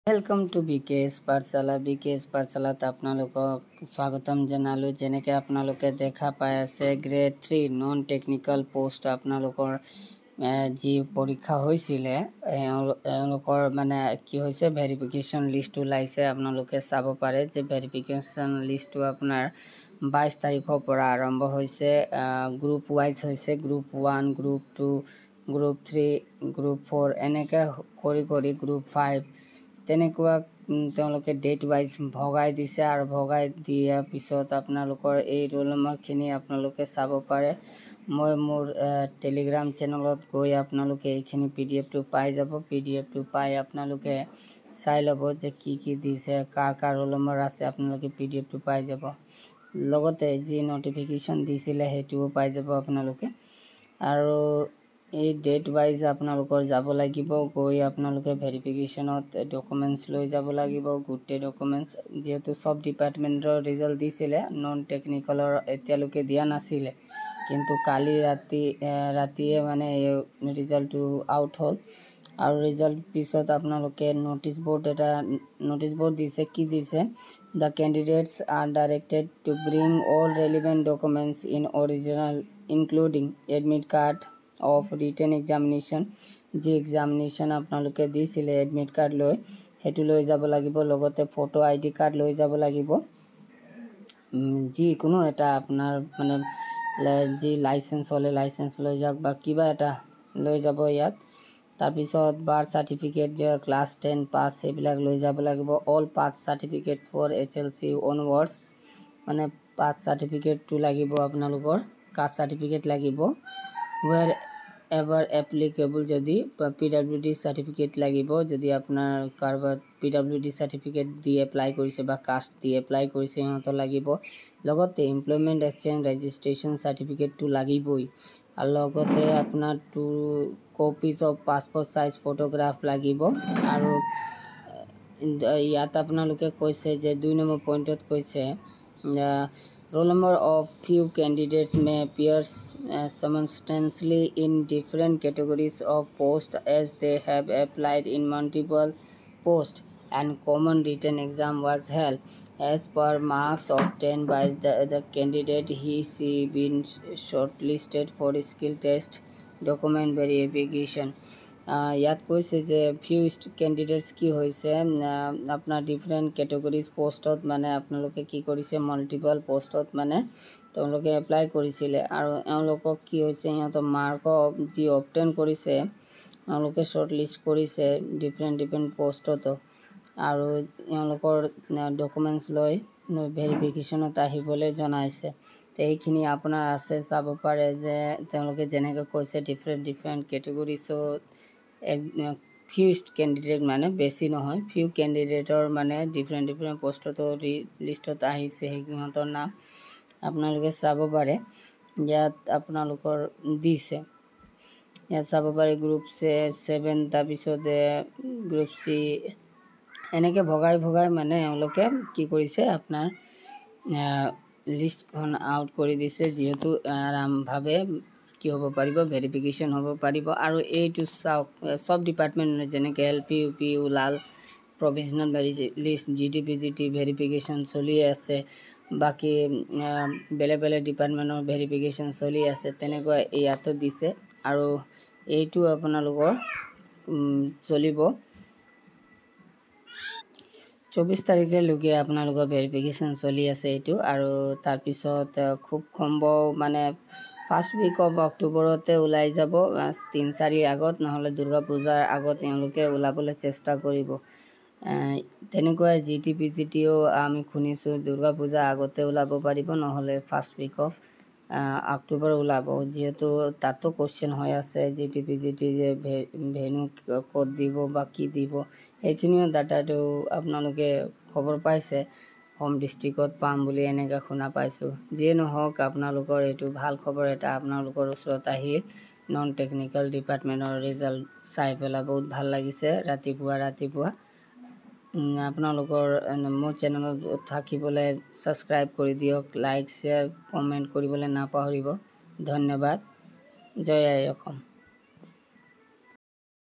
Welcome to BKS पाठशाला। BKS पाठशालात आपनालोকক स्वागतम जनालो। जेनेके आपनालोके देखा पाई आछे ग्रेड 3 नन टेक्निकल पोस्ट आपनालोকৰ जी परीक्षा হৈছিলে এওঁলোকৰ মানে কি হৈছে ভেৰিফিকেশন লিষ্ট ওলাইছে। আপোনালোকে চাব পাৰে যে ভেৰিফিকেশন লিষ্টটো আপোনাৰ 22 তাৰিখৰ পৰা আৰম্ভ হৈছে। গ্ৰুপ ওয়াইজ হৈছে গ্ৰুপ 1 গ্ৰুপ 2 গ্ৰুপ 3 গ্ৰুপ 4 এনেকৈ কৰি গ্ৰুপ 5 তেনেকুৱা তেওঁলোকে ডেট ওয়াইজ ভগাই দিছে আৰু ভগাই দিয়াৰ পিছত আপোনালোকৰ এই ৰোল নম্বৰখিনি আপোনালোকে চাব পাৰে। মই মোৰ টেলিগ্ৰাম চেনেলত গৈ আপোনালোকে এইখিনি পিডিএফটো পাই যাব। পিডিএফটো পাই আপোনালোকে চাই ল'ব যে কি দিছে, কাৰ ৰোল নম্বৰ আছে, আপোনালোকে পিডিএফটো পাই যাব। লগতে যি নটিফিকেশন দিছিলে সেইটোও পাই যাব আপোনালোকে। আৰু এই ডেট ওয়াইজ আপোনালোকৰ যাব লাগিব। গৈ আপোনালোকে ভেৰিফিকেশনত ডকুমেন্টস লৈ যাব লাগিব, গোটেই ডকুমেন্টস। যেহেতু সব ডিপাৰ্টমেন্টৰ ৰিজাল্ট দিছিলে, নন টেকনিকেলৰ এতিয়ালৈকে দিয়া নাছিলে, কিন্তু কালি ৰাতিয়ে মানে ৰিজাল্টটো আউট হ'ল। আৰু ৰিজাল্ট পিছত আপোনালোকে নোটিছ বোৰ্ড দিছে। কি দিছে? The candidates are directed to bring all relevant documents in original including admit card of written examination. যি এক্সামিনেশ্যন আপোনালোকে দিছিলে এডমিট কাৰ্ড লৈ সেইটো লৈ যাব লাগিব। লগতে ফটো আইডি কাৰ্ড লৈ যাব লাগিব। যিকোনো এটা আপোনাৰ মানে যি লাইসেন্স হলে লাইসেন্স লৈ যাওক বা কিবা এটা লৈ যাব ইয়াত। তাৰপিছত বাৰ্থ সাৰ্টিফিকেট, ক্লাছ 10 পাছ এইবিলাক লৈ যাব লাগিব। All pass certificates for HLC onwards, মানে পাছ সাৰ্টিফিকেটটো লাগিব আপোনালোকৰ, কাষ্ট সাৰ্টিফিকেট লাগিব। ওয়াৰ এভাৰ এপ্লিকেবল যদি PWD সাৰ্টিফিকেট লাগিব, যদি আপনাৰ কাৰবাৰ PWD সাৰ্টিফিকেট দিয়ে এপ্লাই কৰিছে বা কাষ্ট দিয়ে এপ্লাই কৰিছে সিহঁতৰ লাগিব। লগতে এমপ্লয়মেন্ট এক্সচেঞ্জ ৰেজিষ্ট্ৰেশ্যন সাৰ্টিফিকেটটো লাগিবই। আৰু লগতে আপোনাৰ 2 copies of passport size photograph লাগিব। আৰু ইয়াত আপোনালোকে কৈছে যে 2 নম্বৰ পইণ্টত কৈছে roll number of few candidates may appear simultaneously in different categories of post as they have applied in multiple posts and common written exam was held. As per marks obtained by the candidate, she been shortlisted for skill test document verification. ইয়াত কৈছে যে few কেণ্ডিডেটস কি হৈছে আপোনাৰ different categories পোষ্টত মানে আপোনালোকে কি কৰিছে মাল্টিপল পোষ্টত মানে তেওঁলোকে এপ্লাই কৰিছিলে। আৰু এওঁলোকক কি হৈছে সিহঁতৰ মাৰ্ক যি অবটেইন কৰিছে এওঁলোকে শৰ্ট লিষ্ট কৰিছে ডিফাৰেণ্ট পোষ্টত। আৰু এওঁলোকৰ ডকুমেন্টস লৈ ভেৰিফিকেশ্যনত আহিবলৈ জনাইছে। তো এইখিনি আপোনাৰ আছে, চাব পাৰে যে তেওঁলোকে যেনেকৈ কৈছে ডিফাৰেণ্ট কেটেগৰিজত ফিউ কেণ্ডিডেট মানে বেছি নহয়, ফিউ কেণ্ডিডেটৰ মানে ডিফাৰেণ্ট পোষ্টতো লিষ্টত আহিছে সিহঁতৰ নাম আপোনালোকে চাব পাৰে। ইয়াত আপোনালোকৰ দিছে, ইয়াত চাব পাৰে গ্ৰুপ 7 তাৰপিছত গ্ৰুপ C এনেকৈ ভগাই মানে এওঁলোকে কি কৰিছে আপোনাৰ লিষ্টখন আউট কৰি দিছে, যিহেতু আৰামভাৱে কি হ'ব পাৰিব ভেৰিফিকেশ্যন হ'ব পাৰিব। আৰু এইটো চাওক সব ডিপাৰ্টমেণ্ট যেনেকৈ LP UP ওলাল প্ৰভিজনেল লিষ্ট, GT ভেৰিফিকেশ্যন চলি আছে, বাকি বেলেগ ডিপাৰ্টমেণ্টৰ ভেৰিফিকেশ্যন চলি আছে, তেনেকুৱা ইয়াতো দিছে। আৰু এইটো আপোনালোকৰ চলিব 24 তাৰিখলৈকে আপোনালোকৰ ভেৰিফিকেশ্যন চলি আছে এইটো। আৰু তাৰপিছত খুব সম্ভৱ মানে ফাৰ্ষ্ট উইক অফ অক্টোবৰতে ওলাই যাব, 3-4 আগত, নহ'লে দুৰ্গা পূজাৰ আগত এওঁলোকে ওলাবলৈ চেষ্টা কৰিব। তেনেকুৱা GT আমি শুনিছোঁ দুৰ্গা পূজাৰ আগতে ওলাব পাৰিব, নহ'লে ফাৰ্ষ্ট উইক অফ অক্টোবৰ ওলাব। যিহেতু তাতো কোৱেশ্চন হৈ আছে GT যে ভেনু ক'ত দিব বা কি দিব, সেইখিনিও ডাটাটো আপোনালোকে খবৰ পাইছে হোম ডিষ্ট্ৰিক্টত পাম বুলি এনেকৈ শুনা পাইছোঁ। যিয়ে নহওক আপোনালোকৰ এইটো ভাল খবৰ এটা, আপোনালোকৰ ওচৰত আহি নন টেকনিকেল ডিপাৰ্টমেণ্টৰ ৰিজাল্ট চাই পেলাই বহুত ভাল লাগিছে। ৰাতিপুৱা আপোনালোকৰ মোৰ চেনেলত থাকিবলৈ ছাবস্ক্ৰাইব কৰি দিয়ক, লাইক শ্বেয়াৰ কমেণ্ট কৰিবলৈ নাপাহৰিব। ধন্যবাদ। জয় আই অসম।